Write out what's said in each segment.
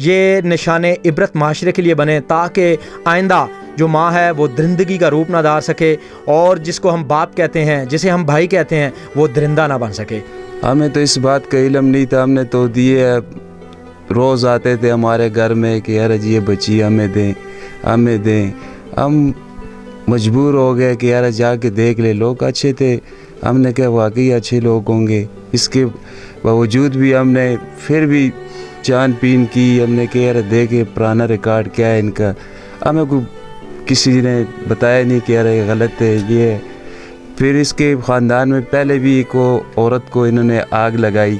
یہ نشان عبرت معاشرے کے لیے بنے تاکہ آئندہ جو ماں ہے وہ درندگی کا روپ نہ دھار سکے اور جس کو ہم باپ کہتے ہیں, جسے ہم بھائی کہتے ہیں, وہ درندہ نہ بن سکے. ہمیں تو اس بات کا علم نہیں تھا, ہم نے تو دیے, روز آتے تھے ہمارے گھر میں کہ یار جی یہ بچی ہمیں دیں ہمیں دیں. ہم مجبور ہو گئے کہ یار جا کے دیکھ لے. لوگ اچھے تھے, ہم نے کہا واقعی اچھے لوگ ہوں گے. اس کے باوجود بھی ہم نے پھر بھی جان پین کی. ہم نے کہا یار دیکھے پرانا ریکارڈ کیا ہے ان کا. ہمیں کو کسی نے بتایا نہیں کہ یار یہ غلط ہے یہ ہے. پھر اس کے خاندان میں پہلے بھی ایک عورت کو انہوں نے آگ لگائی.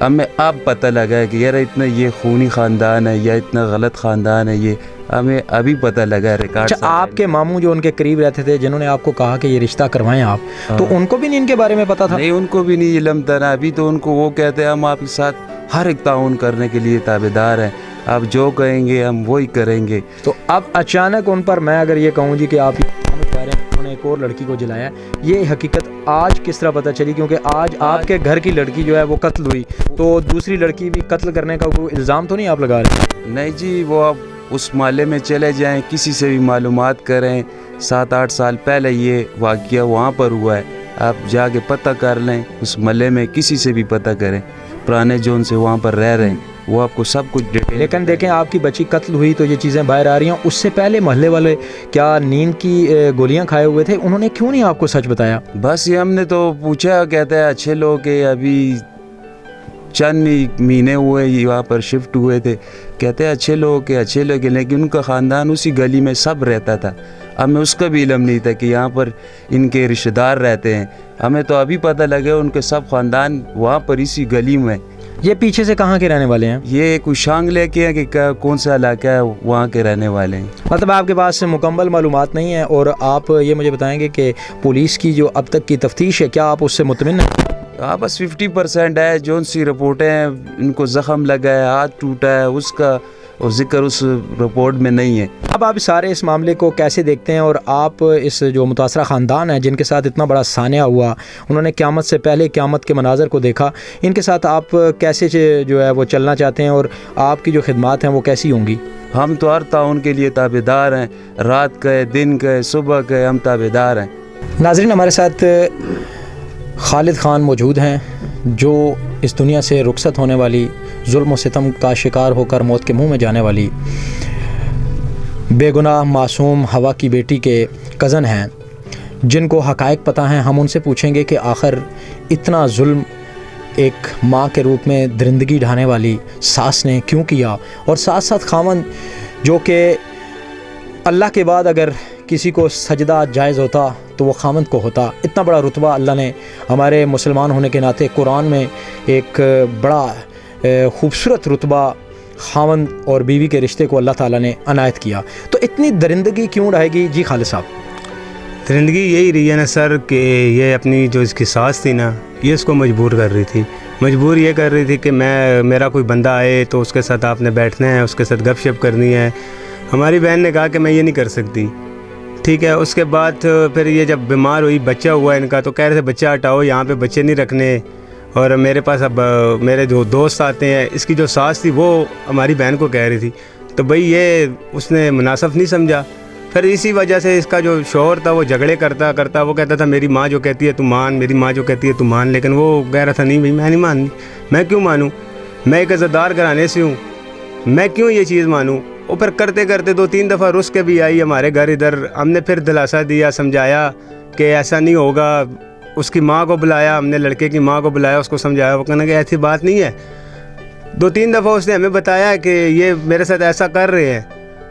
ہمیں اب پتہ لگا ہے کہ یار اتنا یہ خونی خاندان ہے یا اتنا غلط خاندان ہے, یہ ہمیں ابھی پتہ لگا ہے ریکارڈ. اچھا, آپ کے ماموں جو ان کے قریب رہتے تھے جنہوں نے آپ کو کہا کہ یہ رشتہ کروائیں آپ, تو ان کو بھی نہیں ان کے بارے میں پتہ تھا؟ نہیں, ان کو بھی نہیں علم تھا نا. ابھی تو ان کو وہ کہتے ہیں ہم آپ کے ساتھ ہر ایک تعاون کرنے کے لیے تابع دار ہیں, آپ جو کہیں گے ہم وہی کریں گے. تو اب اچانک ان پر میں اگر یہ کہوں جی کہ آپ کہہ رہے ہیں انہوں نے ایک اور لڑکی کو جلایا, یہ حقیقت آج کس طرح پتہ چلی؟ کیونکہ آج آپ کے گھر کی لڑکی جو ہے وہ قتل ہوئی, تو دوسری لڑکی بھی قتل کرنے کا کوئی الزام تو نہیں آپ لگا رہے؟ نہیں جی, وہ اب اس محلے میں چلے جائیں, کسی سے بھی معلومات کریں. 7-8 سال پہلے یہ واقعہ وہاں پر ہوا ہے, آپ جا کے پتہ کر لیں. اس محلے میں کسی سے بھی پتہ کریں, پرانے جو ان سے وہاں پر رہ رہے ہیں وہ آپ کو سب کچھ ڈیٹیل. لیکن دیکھیں آپ کی بچی قتل ہوئی تو یہ چیزیں باہر آ رہی ہیں. اس سے پہلے محلے والے کیا نیند کی گولیاں کھائے ہوئے تھے؟ انہوں نے کیوں نہیں آپ کو سچ بتایا؟ بس یہ ہم نے تو پوچھا, کہتا ہے اچھے لوگ کہ ابھی چند مہینے ہوئے یہاں پر شفٹ ہوئے تھے. کہتے ہیں اچھے لوگ کہ اچھے لوگ, لیکن ان کا خاندان اسی گلی میں سب رہتا تھا. ہمیں اس کا بھی علم نہیں تھا کہ یہاں پر ان کے رشتہ دار رہتے ہیں. ہمیں تو ابھی پتہ لگا ان کے سب خاندان وہاں پر اسی گلی میں. یہ پیچھے سے کہاں کے رہنے والے ہیں؟ یہ کوئی شانگ لے کے ہیں کہ کون سا علاقہ ہے, وہاں کے رہنے والے ہیں. مطلب آپ کے پاس مکمل معلومات نہیں ہیں, اور آپ یہ مجھے بتائیں گے کہ پولیس کی جو اب تک کی تفتیش ہے کیا آپ اس سے مطمئن ہیں؟ ہاں, بس 50% ہے. جو ان سی رپورٹیں ہیں, ان کو زخم لگا ہے, ہاتھ ٹوٹا ہے, اس کا اور ذکر اس رپورٹ میں نہیں ہے. اب آپ سارے اس معاملے کو کیسے دیکھتے ہیں, اور آپ اس جو متاثرہ خاندان ہے جن کے ساتھ اتنا بڑا سانحہ ہوا, انہوں نے قیامت سے پہلے قیامت کے مناظر کو دیکھا, ان کے ساتھ آپ کیسے جو ہے وہ چلنا چاہتے ہیں, اور آپ کی جو خدمات ہیں وہ کیسی ہوں گی؟ ہم تو ہر تعاون کے لیے تابع دار ہیں, رات کا ہے, دن کا ہے, صبح کا ہے, ہم تابع دار ہیں. ناظرین, ہمارے ساتھ خالد خان موجود ہیں جو اس دنیا سے رخصت ہونے والی, ظلم و ستم کا شکار ہو کر موت کے منہ میں جانے والی بے گناہ معصوم ہوا کی بیٹی کے کزن ہیں, جن کو حقائق پتہ ہیں. ہم ان سے پوچھیں گے کہ آخر اتنا ظلم ایک ماں کے روپ میں درندگی ڈھانے والی ساس نے کیوں کیا, اور ساتھ ساتھ خاوند جو کہ اللہ کے بعد اگر کسی کو سجدہ جائز ہوتا تو وہ خاوند کو ہوتا. اتنا بڑا رتبہ اللہ نے ہمارے مسلمان ہونے کے ناطے قرآن میں ایک بڑا خوبصورت رتبہ خاوند اور بیوی کے رشتے کو اللہ تعالیٰ نے عنایت کیا. تو اتنی درندگی کیوں رہے گی؟ جی خالد صاحب. درندگی یہی رہی ہے نا سر کہ یہ اپنی جو اس کی ساس تھی نا, یہ اس کو مجبور کر رہی تھی. مجبور یہ کر رہی تھی کہ میرا کوئی بندہ آئے تو اس کے ساتھ آپ نے بیٹھنا ہے, اس کے ساتھ گپ شپ کرنی ہے. ہماری بہن نے کہا کہ میں یہ نہیں کر سکتی. ٹھیک ہے, اس کے بعد پھر یہ جب بیمار ہوئی, بچہ ہوا ان کا, تو کہہ رہے تھے بچہ ہٹاؤ, یہاں پہ بچے نہیں رکھنے. اور میرے پاس اب میرے جو دوست آتے ہیں, اس کی جو ساس تھی وہ ہماری بہن کو کہہ رہی تھی. تو بھئی یہ اس نے مناسب نہیں سمجھا. پھر اسی وجہ سے اس کا جو شوہر تھا وہ جھگڑے کرتا وہ کہتا تھا میری ماں جو کہتی ہے تو مان, میری ماں جو کہتی ہے تو مان. لیکن وہ کہہ رہا تھا نہیں بھائی میں نہیں ماننی. میں کیوں مانوں؟ میں ایک عزتدار گھرانے سے ہوں, میں کیوں یہ چیز مانوں؟ وہ پھر کرتے 2-3 دفعہ رس کے بھی آئی ہمارے گھر ادھر. ہم نے پھر دلاسا دیا, سمجھایا کہ ایسا نہیں ہوگا. اس کی ماں کو بلایا, ہم نے لڑکے کی ماں کو بلایا, اس کو سمجھایا. وہ کہنا کہ ایسی بات نہیں ہے. 2-3 دفعہ اس نے ہمیں بتایا کہ یہ میرے ساتھ ایسا کر رہے ہیں.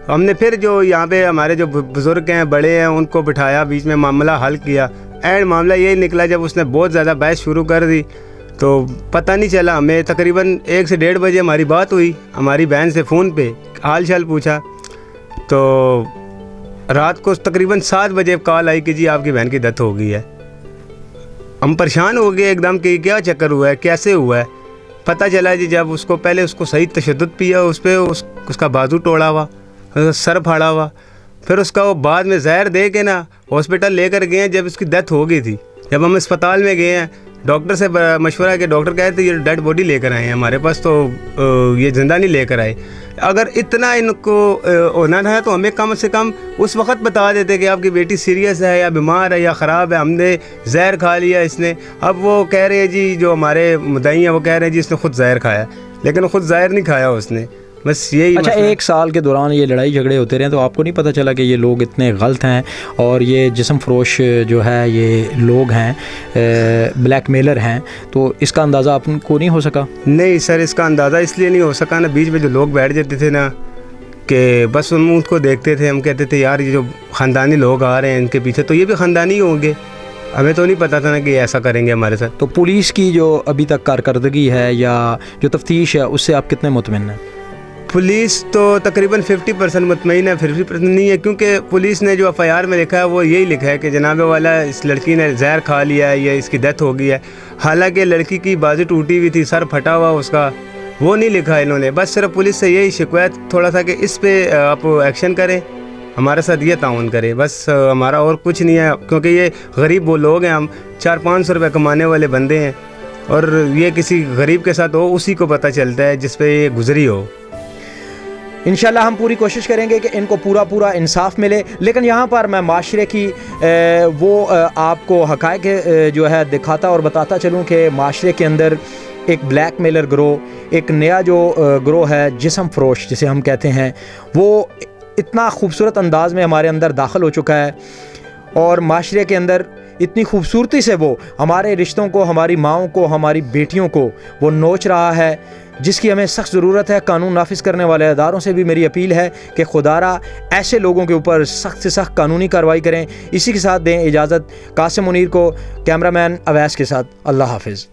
ہم نے پھر جو یہاں پہ ہمارے جو بزرگ ہیں, بڑے ہیں, ان کو بٹھایا, بیچ میں معاملہ حل کیا. اینڈ معاملہ یہی نکلا جب اس نے بہت زیادہ بحث شروع کر دی تو پتہ نہیں چلا. ہمیں تقریباً 1 سے 1:30 بجے ہماری بات ہوئی ہماری بہن سے, فون پہ حال چال پوچھا. تو رات کو تقریباً 7 بجے کال آئی کہ جی آپ کی بہن کی ڈیتھ ہو گئی ہے. ہم پریشان ہو گئے ایک دم کہ کیا چکر ہوا ہے, کیسے ہوا ہے. پتہ چلا جی جب اس کو پہلے اس کو صحیح تشدد پیا, اس پہ اس کا بازو توڑا ہوا, سر پھاڑا ہوا. پھر اس کا وہ بعد میں زہر دے کے نا ہاسپٹل لے کر گئے ہیں جب اس کی ڈیتھ ہو گئی تھی. جب ہم اسپتال میں گئے ہیں, ڈاکٹر سے مشورہ کہ ڈاکٹر کہتے یہ ڈیڈ باڈی لے کر آئے ہیں ہمارے پاس, تو یہ زندہ نہیں لے کر آئے. اگر اتنا ان کو ہونا تھا تو ہمیں کم سے کم اس وقت بتا دیتے کہ آپ کی بیٹی سیریس ہے یا بیمار ہے یا خراب ہے, ہم نے زہر کھا لیا اس نے. اب وہ کہہ رہے ہیں جی, جو ہمارے مدعی ہیں وہ کہہ رہے ہیں جی اس نے خود زہر کھایا, لیکن خود زہر نہیں کھایا اس نے. بس یہی. اچھا, ایک سال کے دوران یہ لڑائی جھگڑے ہوتے رہے تو آپ کو نہیں پتہ چلا کہ یہ لوگ اتنے غلط ہیں اور یہ جسم فروش جو ہے یہ لوگ ہیں, بلیک میلر ہیں, تو اس کا اندازہ آپ کو نہیں ہو سکا؟ نہیں سر, اس کا اندازہ اس لیے نہیں ہو سکا نا, بیچ میں جو لوگ بیٹھ جاتے تھے نا کہ بس ہم ان کو دیکھتے تھے, ہم کہتے تھے یار یہ جو خاندانی لوگ آ رہے ہیں ان کے پیچھے تو یہ بھی خاندانی ہوں گے, ہمیں تو نہیں پتہ تھا نا کہ ایسا کریں گے ہمارے ساتھ. تو پولیس کی جو ابھی تک کارکردگی ہے یا جو تفتیش ہے اس سے آپ کتنے مطمئن ہیں؟ پولیس تو تقریباً 50% مطمئن ہے, 50% نہیں ہے, کیونکہ پولیس نے جو FIR میں لکھا ہے وہ یہی لکھا ہے کہ جناب والا اس لڑکی نے زہر کھا لیا ہے یا اس کی ڈیتھ ہو گئی ہے. حالانکہ لڑکی کی بازو ٹوٹی ہوئی تھی, سر پھٹا ہوا اس کا, وہ نہیں لکھا انہوں نے. بس صرف پولیس سے یہی شکایت تھوڑا سا کہ اس پہ آپ ایکشن کریں, ہمارے ساتھ یہ تعاون کریں, بس ہمارا اور کچھ نہیں ہے. کیونکہ یہ غریب وہ لوگ ہیں, ہم 400-500 روپے کمانے والے بندے ہیں, اور یہ کسی غریب کے ساتھ ہو اسی کو پتہ چلتا ہے جس پہ یہ گزری ہو. انشاءاللہ ہم پوری کوشش کریں گے کہ ان کو پورا انصاف ملے. لیکن یہاں پر میں معاشرے کی وہ آپ کو حقائق جو ہے دکھاتا اور بتاتا چلوں کہ معاشرے کے اندر ایک بلیک میلر گروہ, ایک نیا جو گروہ ہے جسم فروش جسے ہم کہتے ہیں, وہ اتنا خوبصورت انداز میں ہمارے اندر داخل ہو چکا ہے, اور معاشرے کے اندر اتنی خوبصورتی سے وہ ہمارے رشتوں کو, ہماری ماؤں کو, ہماری بیٹیوں کو وہ نوچ رہا ہے, جس کی ہمیں سخت ضرورت ہے. قانون نافذ کرنے والے اداروں سے بھی میری اپیل ہے کہ خدارا ایسے لوگوں کے اوپر سخت سے سخت قانونی کارروائی کریں. اسی کے ساتھ دیں اجازت قاسم منیر کو, کیمرہ مین اویس کے ساتھ. اللہ حافظ.